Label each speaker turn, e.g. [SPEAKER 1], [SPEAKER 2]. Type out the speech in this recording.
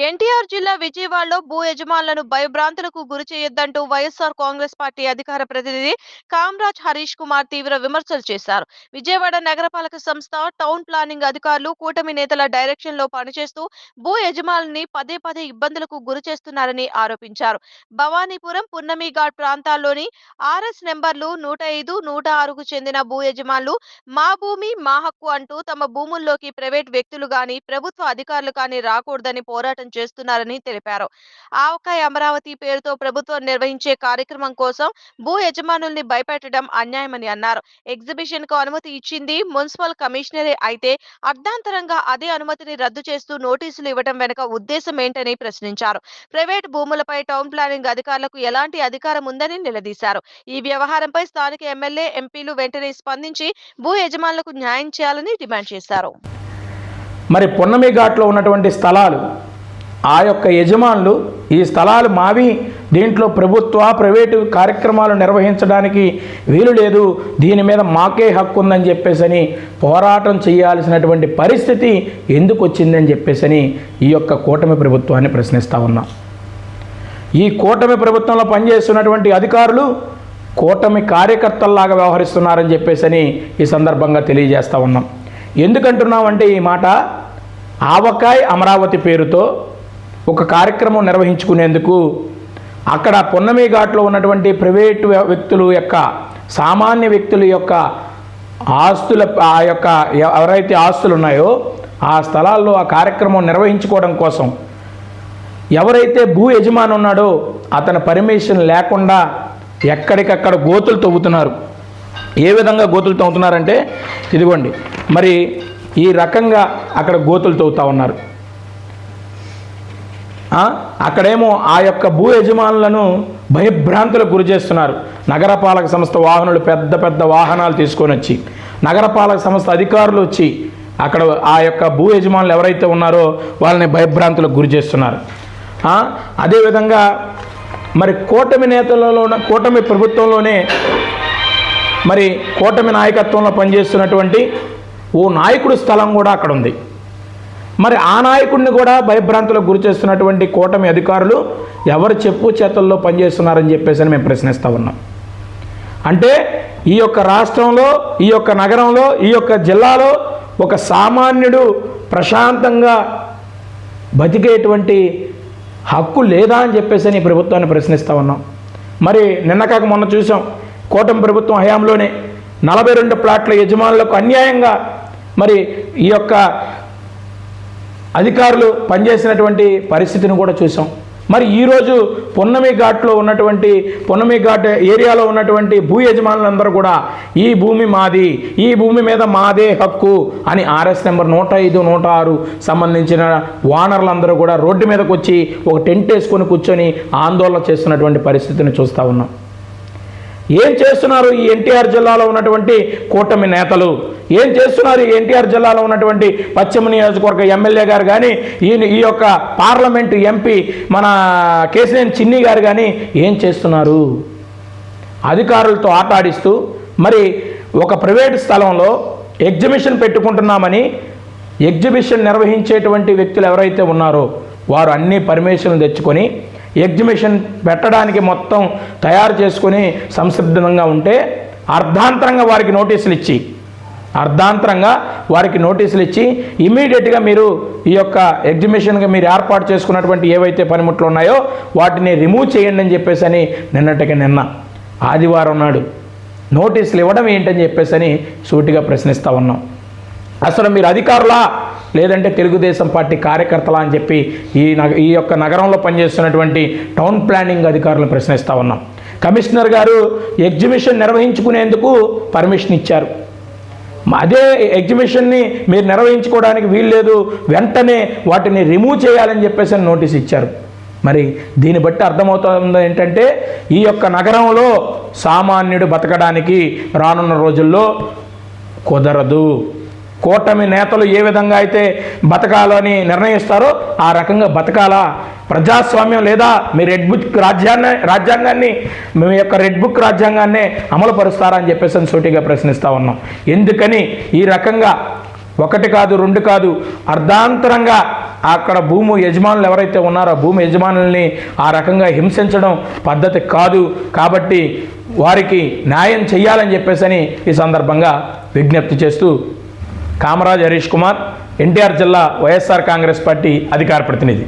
[SPEAKER 1] ఎన్టీఆర్ జిల్లా విజయవాడలో భూ యజమానులను భయభ్రాంతులకు గురి చేయొద్దంటూ వైఎస్ఆర్ కాంగ్రెస్ పార్టీ అధికార ప్రతినిధి కామరాజ్ హరీష్ కుమార్ తీవ్ర విమర్శలు చేశారు. విజయవాడ నగరపాలక సంస్థ టౌన్ ప్లానింగ్ అధికారులు కూటమి నేతల డైరెక్షన్ లో పనిచేస్తూ భూ యజమానుల్ని పదే పదే ఇబ్బందులకు గురి చేస్తున్నారని ఆరోపించారు. భవానీపురం, పున్నమి ఘాట్ ప్రాంతాల్లోని ఆర్ఎస్ నెంబర్లు 105, 106కు చెందిన భూ యజమానులు మా భూమి మా హక్కు అంటూ తమ భూముల్లోకి ప్రైవేట్ వ్యక్తులు గాని ప్రభుత్వ అధికారులు కానీ రాకూడదని పోరాటం చేస్తున్నారని తెలిపారు. ఆవకాయ అమరావతి పేరుతో ప్రభుత్వం నిర్వహించే కార్యక్రమం కోసం భూ యజమానుల్ని భయపెట్టడం అన్యాయమని అన్నారు. ఎగ్జిబిషన్ కు అనుమతి ఇచ్చింది మున్సిపల్ కమిషనరే అయితే అర్ధాంతరంగా అదే అనుమతిని రద్దు చేస్తూ నోటీసులు ఇవ్వడం వెనుక ఉద్దేశం ఏంటని ప్రశ్నించారు. ప్రైవేట్ భూములపై టౌన్ ప్లానింగ్ అధికారులకు ఎలాంటి అధికారం ఉందని నిలదీశారు. ఈ వ్యవహారంపై స్థానిక ఎమ్మెల్యే, ఎంపీలు వెంటనే స్పందించి భూ యజమానులకు న్యాయం చేయాలని డిమాండ్ చేశారు.
[SPEAKER 2] మరి పున్నమి ఘాట్లో ఉన్నటువంటి స్థలాలు, ఆ యొక్క యజమానులు ఈ స్థలాలు మావి, దీంట్లో ప్రైవేటు కార్యక్రమాలు నిర్వహించడానికి వీలు లేదు, దీని మీద మాకే హక్కు ఉందని చెప్పేసి పోరాటం చేయాల్సినటువంటి పరిస్థితి ఎందుకు వచ్చిందని చెప్పేసి ఈ యొక్క కూటమి ప్రభుత్వాన్ని ప్రశ్నిస్తూ ఉన్నాం. ఈ కూటమి ప్రభుత్వంలో పనిచేస్తున్నటువంటి అధికారులు కూటమి కార్యకర్తల్లాగా వ్యవహరిస్తున్నారని చెప్పేసి ఈ సందర్భంగా తెలియజేస్తూ ఉన్నాం. ఎందుకంటున్నామంటే ఈ మాట, ఆవకాయ్ అమరావతి పేరుతో ఒక కార్యక్రమం నిర్వహించుకునేందుకు అక్కడ పున్నమి ఘాట్లో ఉన్నటువంటి ప్రైవేటు వ్యక్తుల యొక్క, సామాన్య వ్యక్తుల యొక్క ఆస్తుల, ఆ యొక్క ఎవరైతే ఆస్తులు ఉన్నాయో ఆ స్థలాల్లో ఆ కార్యక్రమం నిర్వహించుకోవడం కోసం ఎవరైతే భూ యజమాని ఉన్నాడో అతని పర్మిషన్ లేకుండా ఎక్కడికక్కడ గోతులు తవ్వుతున్నారు. ఏ విధంగా గోతులు తవ్వుతున్నారంటే ఇదిగోండి, మరి ఈ రకంగా అక్కడ గోతులు తవ్వుతూ ఉన్నారు. అక్కడేమో ఆ యొక్క భూ యజమానులను భయభ్రాంతులకు గురి చేస్తున్నారు. నగరపాలక సంస్థ వాహనాలు, పెద్ద పెద్ద వాహనాలు తీసుకొని వచ్చి, నగరపాలక సంస్థ అధికారులు వచ్చి అక్కడ ఆ యొక్క భూ యజమానులు ఎవరైతే ఉన్నారో వాళ్ళని భయభ్రాంతులకు గురి చేస్తున్నారు. అదేవిధంగా మరి కూటమి నేతలలో, కూటమి ప్రభుత్వంలోనే మరి కూటమి నాయకత్వంలో పనిచేస్తున్నటువంటి ఓ నాయకుడు స్థలం కూడా అక్కడ ఉంది. మరి ఆ నాయకుడిని కూడా భయభ్రాంతులకు గురి చేస్తున్నటువంటి కూటమి అధికారులు ఎవరు చెప్పు చేతుల్లో పనిచేస్తున్నారని చెప్పేసి మేము ప్రశ్నిస్తూ ఉన్నాం. అంటే ఈ యొక్క రాష్ట్రంలో, ఈ యొక్క నగరంలో, ఈ యొక్క జిల్లాలో ఒక సామాన్యుడు ప్రశాంతంగా బతికేటువంటి హక్కు లేదా అని చెప్పేసి ఈ ప్రభుత్వాన్ని ప్రశ్నిస్తూ ఉన్నాం. మరి నిన్న కాక మొన్న చూసాం, కూటమి ప్రభుత్వం హయాంలోనే 42 ప్లాట్ల యజమానులకు అన్యాయంగా మరి ఈ యొక్క అధికారులు పనిచేసినటువంటి పరిస్థితిని కూడా చూసాం. మరి ఈరోజు పున్నమి ఘాట్లో ఉన్నటువంటి, పున్నమి ఘాట్ ఏరియాలో ఉన్నటువంటి భూ యజమానులందరూ కూడా ఈ భూమి మాది, ఈ భూమి మీద మాదే హక్కు అని ఆర్ఎస్ నెంబర్ 105, 106 సంబంధించిన ఓనర్లందరూ కూడా రోడ్డు మీదకి వచ్చి ఒక టెంట్ వేసుకొని కూర్చొని ఆందోళన చేస్తున్నటువంటి పరిస్థితిని చూస్తూ ఉన్నాం. ఏం చేస్తున్నారు ఈ ఎన్టీఆర్ జిల్లాలో ఉన్నటువంటి కూటమి నేతలు? ఏం చేస్తున్నారు ఈ ఎన్టీఆర్ జిల్లాలో ఉన్నటువంటి పశ్చిమ నియోజకవర్గ ఎమ్మెల్యే గారు కానీ, ఈ యొక్క పార్లమెంటు ఎంపీ మన కేశినేని చిన్ని గారు కానీ ఏం చేస్తున్నారు? అధికారులతో ఆటాడిస్తూ మరి ఒక ప్రైవేటు స్థలంలో ఎగ్జిబిషన్ పెట్టుకుంటున్నామని, ఎగ్జిబిషన్ నిర్వహించేటువంటి వ్యక్తులు ఎవరైతే ఉన్నారో వారు అన్ని పర్మిషన్లు తెచ్చుకొని ఎగ్జిబిషన్ పెట్టడానికి మొత్తం తయారు చేసుకొని సంసిద్ధంగా ఉంటే అర్ధాంతరంగా వారికి నోటీసులు ఇచ్చి ఇమీడియట్గా మీరు ఈ యొక్క ఎగ్జిబిషన్గా మీరు ఏర్పాటు చేసుకున్నటువంటి ఏవైతే పనిముట్లు ఉన్నాయో వాటిని రిమూవ్ చేయండి అని చెప్పేసి నిన్న ఆదివారం నాడు నోటీసులు ఇవ్వడం ఏంటని చెప్పేసి సూటిగా ప్రశ్నిస్తూ ఉన్నాం. అసలు మీరు అధికారులా లేదంటే తెలుగుదేశం పార్టీ కార్యకర్తలా అని చెప్పి ఈ యొక్క నగరంలో పనిచేస్తున్నటువంటి టౌన్ ప్లానింగ్ అధికారులను ప్రశ్నిస్తూ ఉన్నాం. కమిషనర్ గారు ఎగ్జిబిషన్ నిర్వహించుకునేందుకు పర్మిషన్ ఇచ్చారు. అదే ఎగ్జిబిషన్ని మీరు నిర్వహించుకోవడానికి వీలు లేదు, వెంటనే వాటిని రిమూవ్ చేయాలని చెప్పేసి నోటీస్ ఇచ్చారు. మరి దీన్ని బట్టి అర్థమవుతుంది ఏంటంటే ఈ యొక్క నగరంలో సామాన్యుడు బతకడానికి రానున్న రోజుల్లో కుదరదు. కూటమి నేతలు ఏ విధంగా అయితే బతకాలని నిర్ణయిస్తారో ఆ రకంగా బతకాలా? ప్రజాస్వామ్యం లేదా? మీ రెడ్ బుక్ రాజ్యాంగాన్ని, మీ యొక్క రెడ్ బుక్ రాజ్యాంగాన్ని అమలు పరుస్తారా అని చెప్పేసి సూటిగా ప్రశ్నిస్తూ ఉన్నాం. ఎందుకని ఈ రకంగా ఒకటి కాదు, రెండు కాదు, అర్ధాంతరంగా అక్కడ భూమి యజమానులు ఎవరైతే ఉన్నారో భూమి యజమానుల్ని ఆ రకంగా హింసించడం పద్ధతి కాదు. కాబట్టి వారికి న్యాయం చేయాలని చెప్పేసి ఈ సందర్భంగా విజ్ఞప్తి చేస్తూ కామరాజ్ హరీష్ కుమార్, ఎన్టీఆర్ జిల్లా వైఎస్ఆర్ కాంగ్రెస్ పార్టీ అధికార ప్రతినిధి.